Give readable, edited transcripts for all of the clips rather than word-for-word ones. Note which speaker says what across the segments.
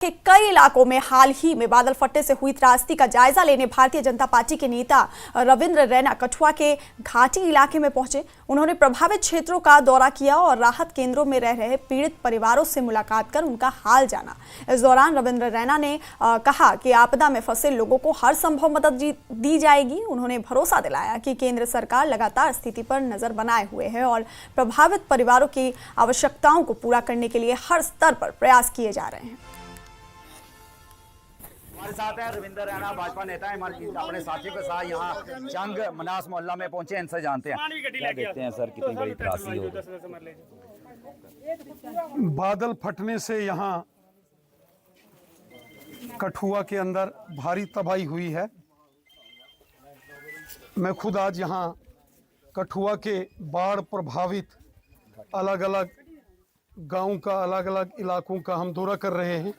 Speaker 1: के कई इलाकों में हाल ही में बादल फटने से हुई त्रासदी का जायजा लेने भारतीय जनता पार्टी के नेता रविंद्र रैना कठुआ के घाटी इलाके में पहुंचे। उन्होंने प्रभावित क्षेत्रों का दौरा किया और राहत केंद्रों में रह रहे पीड़ित परिवारों से मुलाकात कर उनका हाल जाना। इस दौरान रविंद्र रैना ने कहा कि आपदा में फंसे लोगों को हर संभव मदद दी जाएगी। उन्होंने भरोसा दिलाया कि केंद्र सरकार लगातार स्थिति पर नजर बनाए हुए है और प्रभावित परिवारों की आवश्यकताओं को पूरा करने के लिए हर स्तर पर प्रयास किए जा रहे हैं।
Speaker 2: हमारे साथ है रविंद्र रैना, भाजपा नेता है। अपने साथियों के साथ यहाँ चंग मनास मोहल्ला में पहुंचे। इनसे जानते हैं क्या देखते हैं सर, कितनी बड़ी त्रासदी हो गई।
Speaker 3: बादल फटने से यहाँ कठुआ के अंदर भारी तबाही हुई है। मैं खुद आज यहाँ कठुआ के बाढ़ प्रभावित अलग अलग गांव का, अलग अलग इलाकों का हम दौरा कर रहे हैं।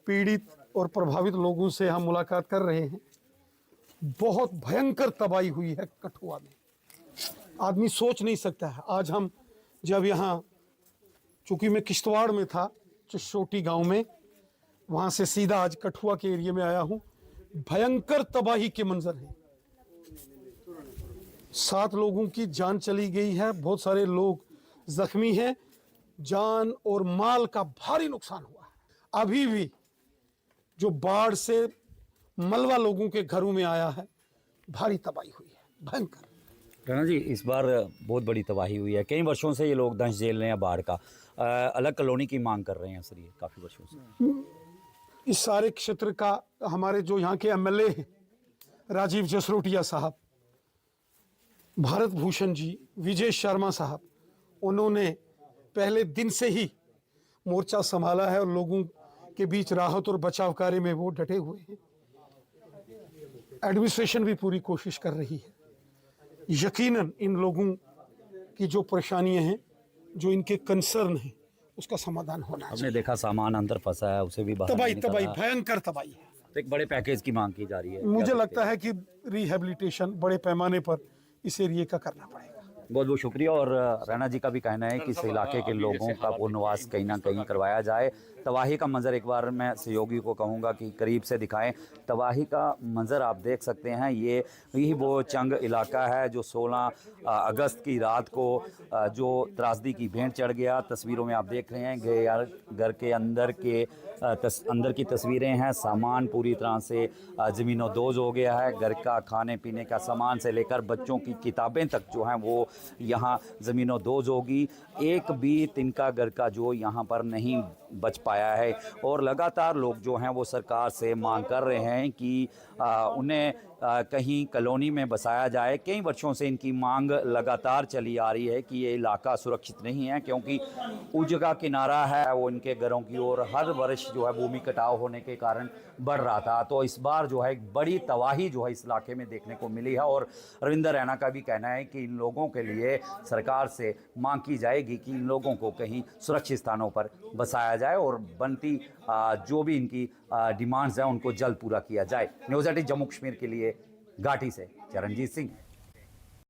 Speaker 3: पीड़ित और प्रभावित लोगों से हम मुलाकात कर रहे हैं। बहुत भयंकर तबाही हुई है कठुआ में, आदमी सोच नहीं सकता है। आज हम जब यहाँ, चूंकि मैं किश्तवाड़ में था, चिशोटी गांव में, वहां से सीधा आज कठुआ के एरिया में आया हूँ। भयंकर तबाही के मंजर हैं। 7 लोगों की जान चली गई है, बहुत सारे लोग जख्मी हैं। जान और माल का भारी नुकसान हुआ है। अभी भी जो बाढ़ से मलबा लोगों के घरों में आया है, भारी तबाही हुई है, भयंकर।
Speaker 2: रैना जी, इस बार बहुत बड़ी तबाही हुई है। कई वर्षों से ये लोग दंश झेल रहे हैं बाढ़ का। अलग कॉलोनी की मांग कर रहे हैं सर, ये काफ़ी वर्षों से।
Speaker 3: इस सारे क्षेत्र का हमारे जो यहाँ के एमएलए हैं, राजीव जसरोटिया साहब, भारत भूषण जी, विजय शर्मा साहब, उन्होंने पहले दिन से ही मोर्चा संभाला है और लोगों के बीच राहत और बचाव कार्य में वो डटे हुए हैं। एडमिनिस्ट्रेशन भी पूरी कोशिश कर रही है। यकीनन इन लोगों की जो परेशानियां हैं, जो इनके कंसर्न हैं, उसका समाधान होना है।
Speaker 2: हमने देखा सामान अंदर फंसा है, उसे भी बाहर
Speaker 3: तबाही
Speaker 2: निकाला।
Speaker 3: भयंकर तबाही है।
Speaker 2: तो एक बड़े पैकेज की मांग की जा रही है।
Speaker 3: मुझे लगता है कि रिहेबिलिटेशन बड़े पैमाने पर इस एरिया का करना पड़ेगा।
Speaker 2: बहुत बहुत शुक्रिया। और रैना जी का भी कहना है कि इस इलाके के लोगों का पुनर्वास कहीं ना कहीं करवाया जाए। तबाही का मंजर एक बार मैं सहयोगी को कहूँगा कि करीब से दिखाएं। तबाही का मंजर आप देख सकते हैं। यही वो चंग इलाका है जो 16 अगस्त की रात को जो त्रासदी की भेंट चढ़ गया। तस्वीरों में आप देख रहे हैं घर के अंदर की तस्वीरें हैं। सामान पूरी तरह से ज़मीनों-दोज़ हो गया है। घर का खाने पीने का सामान से लेकर बच्चों की किताबें तक जो हैं वो यहाँ ज़मीनों-दोज़ होगी। एक भी तिनका घर का जो यहाँ पर नहीं बच पाया है। और लगातार लोग जो हैं वो सरकार से मांग कर रहे हैं कि उन्हें कहीं कॉलोनी में बसाया जाए। कई वर्षों से इनकी मांग लगातार चली आ रही है कि ये इलाका सुरक्षित नहीं है, क्योंकि ऊँच का किनारा है वो इनके घरों की ओर हर वर्ष जो है भूमि कटाव होने के कारण बढ़ रहा था। तो इस बार जो है एक बड़ी तबाही जो है इस इलाके में देखने को मिली है। और रविंद्र रैना का भी कहना है कि इन लोगों के लिए सरकार से मांग की जाएगी कि इन लोगों को कहीं सुरक्षित स्थानों पर बसाया जाए और बनती जो भी इनकी डिमांड्स हैं उनको जल्द पूरा किया जाए। न्यूज़ 18 जम्मू कश्मीर के लिए घाटी से चरणजीत सिंह।